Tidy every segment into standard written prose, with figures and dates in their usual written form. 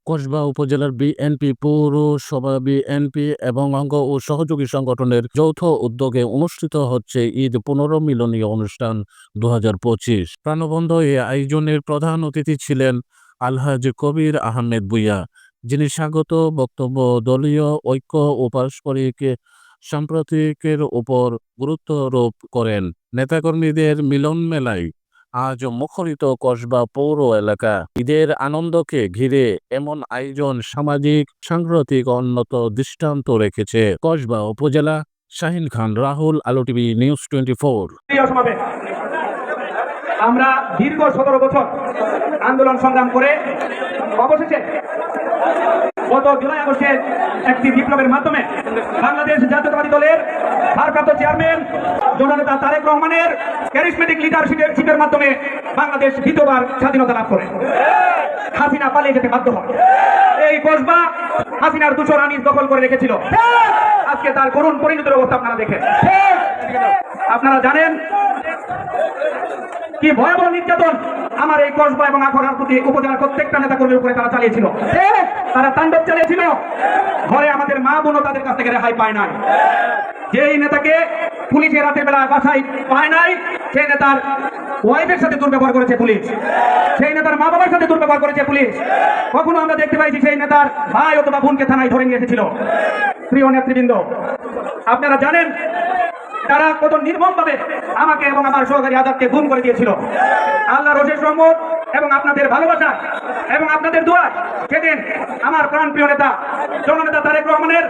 কসবা উপজেলার বিএনপি, পৌরসভা বিএনপি এবং অঙ্গ ও সহযোগী সংগঠনের যৌথ উদ্যোগে অনুষ্ঠিত হচ্ছে ঈদ পুনর্মিলনী অনুষ্ঠান 2025। প্রাণবন্ত এই আয়োজনের প্রধান অতিথি ছিলেন আলহাজ কবির আহমেদ ভূঁইয়া, যিনি স্বাগত বক্তব্য দলীয় ঐক্য ও পারস্পরিক সম্প্রীতির উপর গুরুত্বারোপ করেন। নেতাকর্মীদের মিলন মেলায় আজ মুখরিত কসবা পৌর এলাকা। ঈদের আনন্দকে ঘিরে এমন আয়োজন সামাজিক সাংস্কৃতিক উন্নত দৃষ্টান্ত রেখেছে। কসবা উপজেলা। শাহিন খান, রাহুল, আলো টিভি নিউজ 24। আমরা দীর্ঘ 17 বছর আন্দোলন সংগ্রাম করে অবশেষে গত জুলাই আগস্টের একটি বিপ্লবের মাধ্যমে বাংলাদেশ জাতীয়তাবাদী দলের ভারপ্রাপ্ত চেয়ারম্যান জননেতা তারেক রহমানের ক্যারিজমেটিক লিডারশিপের মাধ্যমে বাংলাদেশ দ্বিতীয়বার স্বাধীনতা লাভ করে। হাসিনা পালিয়ে যেতে বাধ্য হয়। এই কসবা হাসিনার দূষণ আনিস দখল করে রেখেছিল। আজকে তার করুণ পরিণতির অবস্থা আপনারা দেখেন। আপনারা জানেন কি ভয়াবহ নির্যাতন আমার এই কসবা এবং আখাউড়ার প্রতি উপজেলার প্রত্যেকটা নেতা কর্মীর উপরে তারা চালিয়েছিল। তারা তাণ্ডব চালিয়েছিল। ঘরে আমাদের মা বোনও তাদের কাছ থেকে রেহাই পায় নাই। যেই নেতাকে পুলিশের রাতের বেলা বাসায় পায় নাই, সেই নেতার ওয়াইফের সাথে দুর্ব্যবহার করেছে পুলিশ। সেই নেতার মা বাবার সাথে দুর্ব্যবহার করেছে পুলিশ। কখনো আমরা দেখতে পাইছি সেই নেতার ভাই অথবা বোনকে থানায় ধরে নিয়ে এসেছিল। প্রিয় নেতৃবৃন্দ, আপনারা জানেন তারা কত নির্মমভাবে আমাকে এবং আমার সহকারী আজাদকে গুম করে দিয়েছিল। আল্লাহর অশেষ রহমত এবং আপনাদের ভালোবাসা এবং আপনাদের দোয়া, সেদিন আমার প্রাণপ্রিয় নেতা জননেতা তারেক রহমানের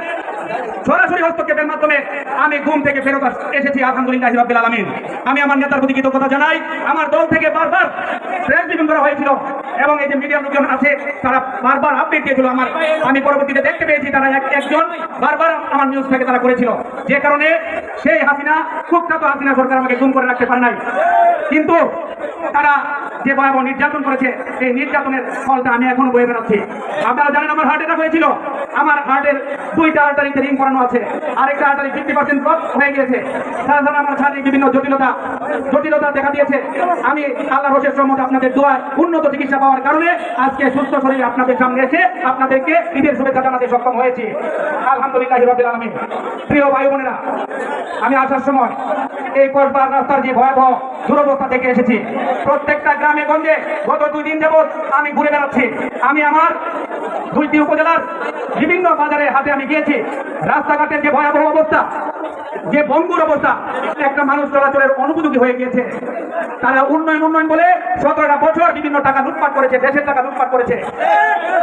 সরাসরি হস্তক্ষেপের মাধ্যমে আমি ঘুম থেকে ফেরত এসেছি। আলহামদুলিল্লাহ রাব্বিল আলামিন। আমি আমার নেতার প্রতি কৃতজ্ঞতা জানাই। আমার দল থেকে বারবার প্রেস ব্রিফিং করা হয়েছিল এবং এই যে মিডিয়ার লোকজন আছে তারা বারবার আপডেট দিয়েছিল। আমি পরবর্তীতে দেখতে পেয়েছি তারা একজন বারবার আমার নিউজ থেকে তারা করেছিল, যে কারণে সেই হাসিনা কুখ্যাত হাসিনা সরকার আমাকে গুম করে রাখতে পারে নাই। কিন্তু তারা যে ভয়াবহ নির্যাতন করেছে, এই নির্যাতনের ফলটা আমি এখনো বয়ে বেড়াচ্ছি। আপনারা জানেন আমার হার্ট অ্যাটাক হয়েছিল। আমার হার্টের 2টা আর্টারিতে রিং করানো আছে, আরেকটা আর্টারি 50% ব্লক হয়ে গিয়েছে। তাছাড়া আমার শারীরিক বিভিন্ন জটিলতা দেখা দিয়েছে। আমি আল্লাহর অশেষ রহমতে আপনাদের দোয়ায় উন্নত চিকিৎসা পাওয়ার কারণে আজকে সুস্থ শরীরে আপনাদের সামনে এসে আপনাদেরকে ঈদের শুভেচ্ছা জানাতে সক্ষম হয়েছি। আলহামদুলিল্লাহ রাব্বিল আলামিন। প্রিয় ভাই বোনেরা, আমি আসার সময় এই কসবার রাস্তার যে ভয়াবহ দুরবস্থা দেখে এসেছি। প্রত্যেকটা গ্রামে গঞ্জে গত 2 দিন যাবৎ আমি ঘুরে বেড়াচ্ছি। আমি আমার 2টি উপজেলার বিভিন্ন বাজারে হাটে আমি গিয়েছি। রাস্তাঘাটের যে ভয়াবহ অবস্থা, যে ভঙ্গুর অবস্থা, একটা মানুষ চলাচলের অনুপযোগী হয়ে গিয়েছে। তারা উন্নয়ন বলে 17টা বছর বিভিন্ন টাকা লুটপাট করেছে, দেশের টাকা লুটপাট করেছে।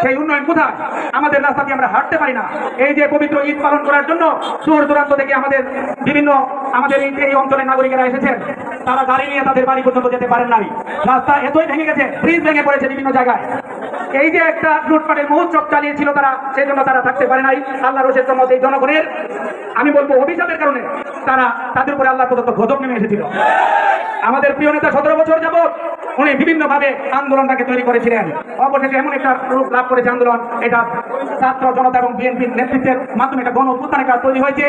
সেই উন্নয়ন কোথায়? আমাদের রাস্তা দিয়ে আমরা হাঁটতে পারি না। এই যে পবিত্র ঈদ পালন করার জন্য দূর দূরান্ত থেকে আমাদের এই অঞ্চলের নাগরিকেরা এসেছেন, তারা গাড়ি নিয়ে তাদের বাড়ি পর্যন্ত যেতে পারেন নাই। রাস্তা এতই ভেঙে গেছে, ব্রিজ ভেঙে পড়েছে বিভিন্ন জায়গায়। এই যে একটা লুটপাটের মহোৎসব চালিয়েছিল তারা, সেই জন্য তারা থাকতে পারে নাই। আল্লাহর রসের জন্য এই জনগণের আমি বলবো অভিশাপের কারণে তাদের উপরে আল্লাহ প্রদত্ত গজব নেমে এসেছিল। আমাদের প্রিয় নেতা 17 বছর যাবৎ উনি বিভিন্ন ভাবে আন্দোলনটাকে তৈরি করেছিলেন। অবশেষে এমন একটা রূপ লাভ করেছে আন্দোলন, এটা ছাত্র জনতা এবং বিএনপির নেতৃত্বের মাধ্যমে একটা গণ অভ্যুত্থানের কাজ তৈরি হয়েছে।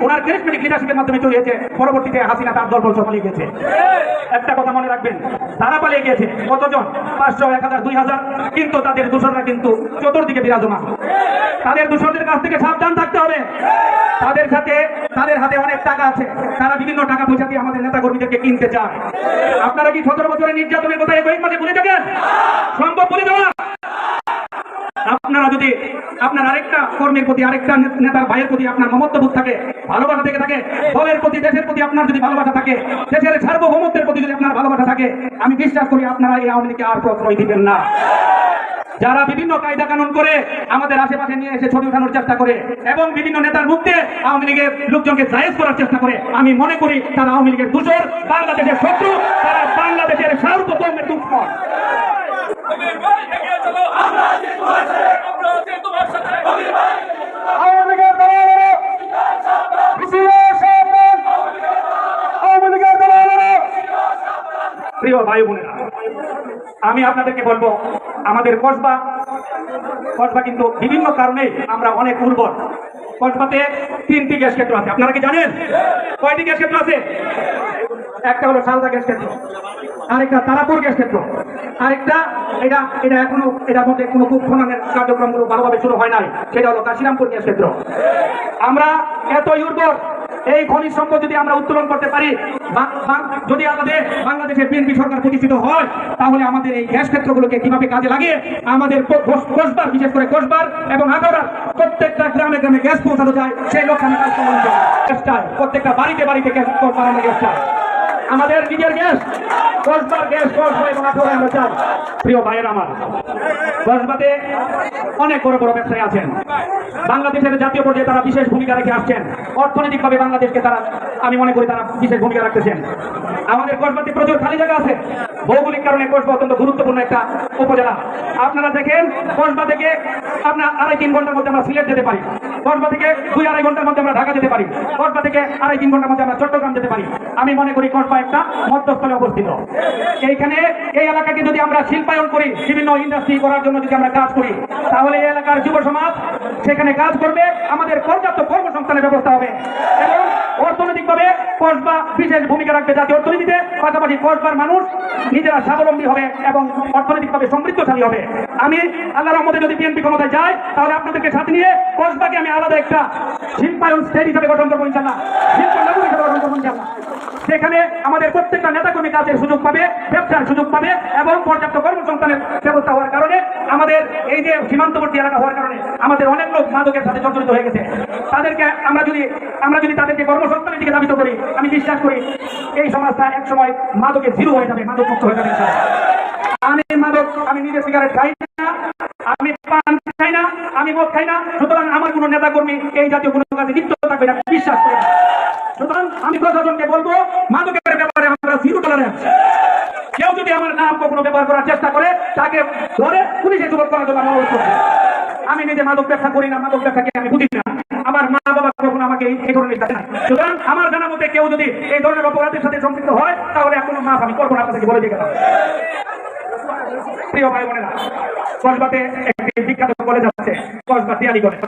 ওনার ক্যারিজমেটিক লিডারশিপের মাধ্যমে তৈরি হয়েছে। পরবর্তীতে হাসিনা তার দলবল সব পালিয়ে গেছে। একটা কথা মনে রাখবেন, তারা পালিয়ে গিয়েছে কতজন? 500, 1000, 2000, কিন্তু তাদের দূষণরা কিন্তু চতুর্দিকে বিরাজমান। তাদের দূষণদের কাছ থেকে সাবধান থাকতে হবে। তাদের হাতে অনেক টাকা আছে, তারা বিভিন্ন টাকা পয়সা দিয়ে আমাদের নেতা কর্মীদেরকে কিনতে চায়। আপনারা কি 17 বছরের নির্যাতনের কথা এই মাঝে ভুলে থাকেন? সম্ভব বলে দেওয়া? আপনারা যদি আপনার আরেকটা কর্মীর প্রতি, আরেকটা নেতার ভাইয়ের প্রতি আপনার মমত্ববোধ থাকে, ভালোবাসা থেকে থাকে, দলের প্রতি, দেশের প্রতি আপনার যদি ভালোবাসা থাকে, দেশের সার্বভৌমত্বের প্রতি যদি আপনার ভালোবাসা থাকে, আমি বিশ্বাস করি আপনারা এই আওয়ামী লীগকে আর প্রশ্রয় দিবেন না। যারা বিভিন্ন কায়দা কানুন করে আমাদের আশেপাশে নিয়ে এসে ছবি উঠানোর চেষ্টা করে এবং বিভিন্ন নেতার মুখ দিয়ে আওয়ামী লীগের লোকজনকে জায়েজ করার চেষ্টা করে, আমি মনে করি তারা আওয়ামী লীগের দূষর, বাংলাদেশের শত্রু, তারা বাংলাদেশের সার্বভৌমের দুশ্মন। প্রিয় ভাই বোনেরা, আমি আপনাদেরকে বলবো আমাদের কসবা কিন্তু বিভিন্ন কারণে আমরা অনেক উর্বর। কসবাতে 3টি গ্যাস ক্ষেত্র আছে। আপনারা কি জানেন কয়টি গ্যাস ক্ষেত্র আছে? একটা হলো সালদা গ্যাস ক্ষেত্র, আরেকটা তারাপুর গ্যাস ক্ষেত্র, আরেকটা এটা এটা এখনো এটার মধ্যে কোনো খুব খননের কার্যক্রমগুলো ভালোভাবে শুরু হয় নাই, সেটা হলো কাশিরামপুর গ্যাস ক্ষেত্র। আমরা এতই উর্বর, এই খনিজ সম্পদ যদি আমরা উত্তোলন করতে পারি, যদি আমাদের বাংলাদেশের বিএনপি সরকার প্রতিষ্ঠিত হয়, তাহলে আমাদের এই গ্যাস ক্ষেত্রগুলোকে কিভাবে কাজে লাগিয়ে আমাদের কসবার, বিশেষ করে কসবার এবং আখাউড়ার প্রত্যেকটা গ্রামে গ্রামে গ্যাস পৌঁছানো যায়, সেই লক্ষ্যে আমি কাজ করবো। গ্যাস চাই, প্রত্যেকটা বাড়িতে বাড়িতে গ্যাস বানানো গ্যাস চাই, আমাদের নিজের গ্যাস, কসবার গ্যাস, কসবা এবং আখাউড়ায় আমরা চাই। প্রিয় ভাইয়ের আমার, কসবাতে অনেক বড় বড় ব্যবসায়ী আছেন, বাংলাদেশের জাতীয় পর্যায়ে তারা বিশেষ ভূমিকা রেখে আসছেন, অর্থনৈতিকভাবে বাংলাদেশকে তারা, আমি মনে করি তারা বিশেষ ভূমিকা রাখতেছেন। আমাদের কসবাতে প্রচুর খালি জায়গা আছে, ভৌগোলিক কারণে কসবা অত্যন্ত গুরুত্বপূর্ণ একটা উপজেলা। আপনারা দেখেন, কসবা থেকে আপনার 2.5-3 ঘন্টার মধ্যে আমরা সিলেট যেতে পারি, কসবা থেকে 2-2.5 ঘন্টার মধ্যে আমরা ঢাকা যেতে পারি, কসবা থেকে 2.5-3 ঘন্টার মধ্যে আমরা চট্টগ্রাম যেতে পারি। আমি মনে করি কসবা একটা মধ্যস্থলে অবস্থিত। এইখানে এই এলাকাকে যদি আমরা শিল্পায়ন করি, বিভিন্ন ইন্ডাস্ট্রি করার জন্য যদি আমরা কাজ করি, তাহলে এই এলাকার যুব সমাজ সেখানে কাজ করবে, আমাদের পর্যাপ্ত কর্মসংস্থানের ব্যবস্থা হবে এবং অর্থনৈতিকভাবে কসবা বিশেষ ভূমিকা রাখবে জাতীয় অর্থনীতিতে। পাশাপাশি কসবার মানুষ নিজেরা স্বাবলম্বী হবে এবং অর্থনৈতিকভাবে সমৃদ্ধশালী হবে। আমি আল্লাহর রহমতে যদি বিএনপি ক্ষমতায় যায়, তাহলে আপনাদেরকে সাথে নিয়ে কসবাকে আমি আলাদা একটা শিল্পায়ন স্টেট হিসেবে গঠন করবো ইনশাআল্লাহ, শিল্প নগরী হিসেবে গঠন করবো ইনশাআল্লাহ। সেখানে আমাদের প্রত্যেকটা নেতাকর্মী কাজের সুযোগ পাবে, ব্যবসার সুযোগ পাবে এবং পর্যাপ্ত কর্মসংস্থানের ব্যবস্থা হওয়ার কারণে আমাদের এই যে সীমান্তবর্তী এলাকা হওয়ার কারণে আমাদের অনেক লোক মাদকের সাথে জড়িত হয়ে গেছে। তাদেরকে আমরা যদি তাদেরকে কর্মসংস্থানের দিকে ধাবিত করি, আমি বিশ্বাস করি এই সমাজটা এক সময় মাদকের জিরো হয়ে যাবে, মাদক মুক্ত হয়ে যাবে। আমি নিজে সিগারেট খাই না, আমি পান খাই না, আমি মদ খাই না, সুতরাং আমার কোনো নেতা কর্মী এই জাতীয় কোনো কাজে লিপ্ত থাকবে না, বিশ্বাস করি না। সুতরাং আমি প্রশাসনকে বলবো, মাদকের ব্যাপারে আমরা জিরো টলারেন্স। কেউ যদি আমার নাম কখনো ব্যবহার করার চেষ্টা করে, তাকে ধরে পুলিশে জবাব করার জন্য অনুরোধ করছি। আমি নিজে মাদক ব্যবসা করি না, মাদক ব্যবসাকে আমি বুঝি না, আমার মা বাবা কখনো আমাকে এই ধরনের কাজ নাই। সুতরাং আমার জানার মধ্যে কেউ যদি এই ধরনের অপরাধের সাথে সম্পৃক্ত হয়, তাহলে এখনো মাফ আমি করবো না, আপনাদেরকে বলে দিয়ে গেলাম। প্রিয় ভাই বোনেরা, কসবাতে একটি বিখ্যাত কলেজ আছে, কসবা তিয়ালি কলেজ।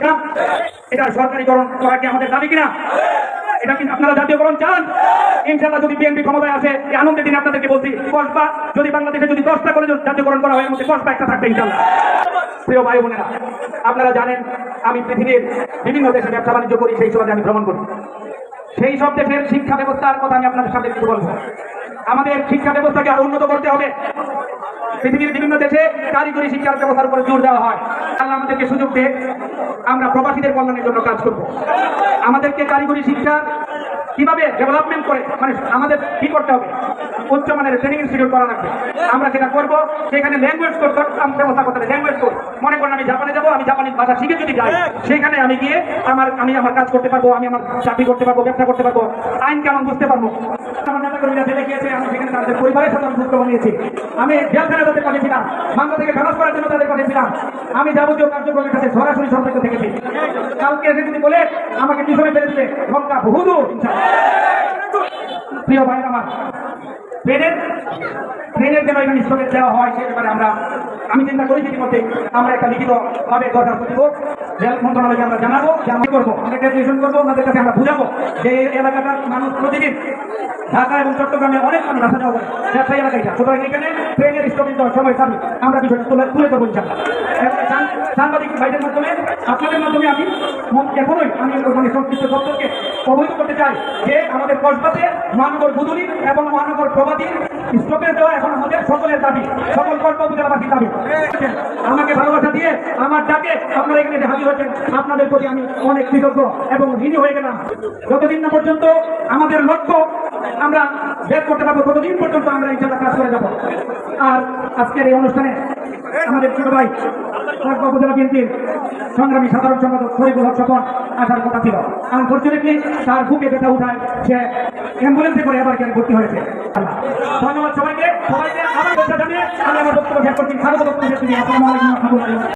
এটা সরকারিকরণ করা কি আমাদের দাবি কিনা? এটা কি আপনারা জাতীয়করণ চান? ইনশাআল্লাহ যদি বিএনপি ক্ষমতায় আসে, এই আনন্দের দিন আপনাদেরকে বলছি, কসবা যদি বাংলাদেশে যদি 10টা কলেজ জাতীয়করণ করা হয়, এর মধ্যে কসবা একটা থাকবে ইনশাআল্লাহ। প্রিয় ভাই বোনেরা, আপনারা জানেন আমি পৃথিবীর বিভিন্ন দেশে ব্যবসা বাণিজ্য করি, সেই সময় আমি ভ্রমণ করি। সেই সব দেশের শিক্ষা ব্যবস্থার কথা আমি আপনাদের সাথে কিছু বলবো। আমাদের শিক্ষা ব্যবস্থাকে আরো উন্নত করতে হবে। পৃথিবীর বিভিন্ন দেশে কারিগরি শিক্ষার ব্যবস্থার উপরে জোর দেওয়া হয়। আল্লাহ আমাদেরকে সুযোগ দিয়ে আমরা প্রবাসীদের কল্যাণের জন্য কাজ করব। আমাদেরকে কারিগরি শিক্ষা কিভাবে ডেভেলপমেন্ট করে, মানে আমাদের কি করতে হবে, উচ্চমানের ট্রেনিং ইনস্টিটিউট করা লাগবে, আমরা সেটা করবো। সেখানে ল্যাঙ্গুয়েজ কোর্স ব্যবস্থা করতে হবে, ল্যাঙ্গুয়েজ কোর্স। মনে করেন আমি জাপানে যাবো, আমি জাপানি ভাষা শিখে যদি যাই, সেখানে আমি গিয়ে আমি আমার কাজ করতে পারবো, আমি আমার চাকরি করতে পারবো, ব্যবসা করতে পারবো, আইন কানুন বুঝতে পারবো। আমার নেতা কর্মীরা জেলে গিয়েছে, আমি সেখানে তাদের পরিবারের সাথে আমি যুক্ত বানিয়েছি। আমি জেলখানা তাদের পাঠিয়েছিলাম, বাংলা থেকে খালাস করার জন্য তাদের পাঠিয়েছিলাম। আমি যাবতীয় কার্যক্রমের সাথে সরাসরি সম্পৃক্ত থেকেছি। কালকে এসে যদি বলে আমাকে পিছনে ফেলে দিলে, ঘন্টা বহুদূর। প্রিয় ভাই আমার, ট্রেনের যেন এখানে স্থগিত দেওয়া হয়, সে ব্যাপারে আমি চিন্তা করেছি। ইতিমধ্যে আমরা একটা লিখিত ভাবে দরখাস্ত দিব, রেল মন্ত্রণালয়কে আমরা জানাবো, যে আমি করবো, আমরা গ্রাজুয়েশন করবো, ওনাদের কাছে আমরা বুঝাবো যে এই এলাকাটার মানুষ প্রতিদিন ঢাকা এবং চট্টগ্রামে অনেক মানুষ আসা যাওয়া করে, ব্যবসায়ী এলাকাটা। সুতরাং এখানে ট্রেনের স্থগিত দেওয়ার সময় থাকবে, আমরা বিষয়টা তুলে দেবো ইনশাআল্লাহ। সাংবাদিক ভাইদের মাধ্যমে, আপনাদের মাধ্যমে আমি এখনোই আমি সংশ্লিষ্ট দপ্তরকে অবহিত করতে চাই যে আমাদের কসবাতে মহানগর বুদুরি এবং মহানগর প্রবাদী স্টপেজ দেওয়া এখন আমাদের সকলের দাবি, সকল কসবা উপজেলাবাসীর দাবি। আমাকে ভালোবাসা দিয়ে আমার ডাকে আপনারা এখানে হাজির হয়েছেন, আপনাদের প্রতি আমি অনেক কৃতজ্ঞ এবং ঋণী হয়ে গেলাম। যতদিন না পর্যন্ত আমাদের লক্ষ্য আমরা বের করতে পারবো, ততদিন পর্যন্ত আমরা ইনশাআল্লাহ কাজ করে যাবো। আর আজকের এই অনুষ্ঠানে আমাদের ছোট ভাই কসবা উপজেলা বিএনপির সংগ্রামী সাধারণ সম্পাদক শরীফুল হক স্বপন আসার কথা ছিল। আনফরচুনেটলি তার বুকে ব্যথা উঠায় সে অ্যাম্বুলেন্সে করে এবার ভর্তি হয়েছে। ধন্যবাদ সবাইকে। আবার জানিয়ে আমি আমার বক্তব্য শেষ করছি। স্বাগত বক্তব্য শেষ করছি। আসসালামু আলাইকুম।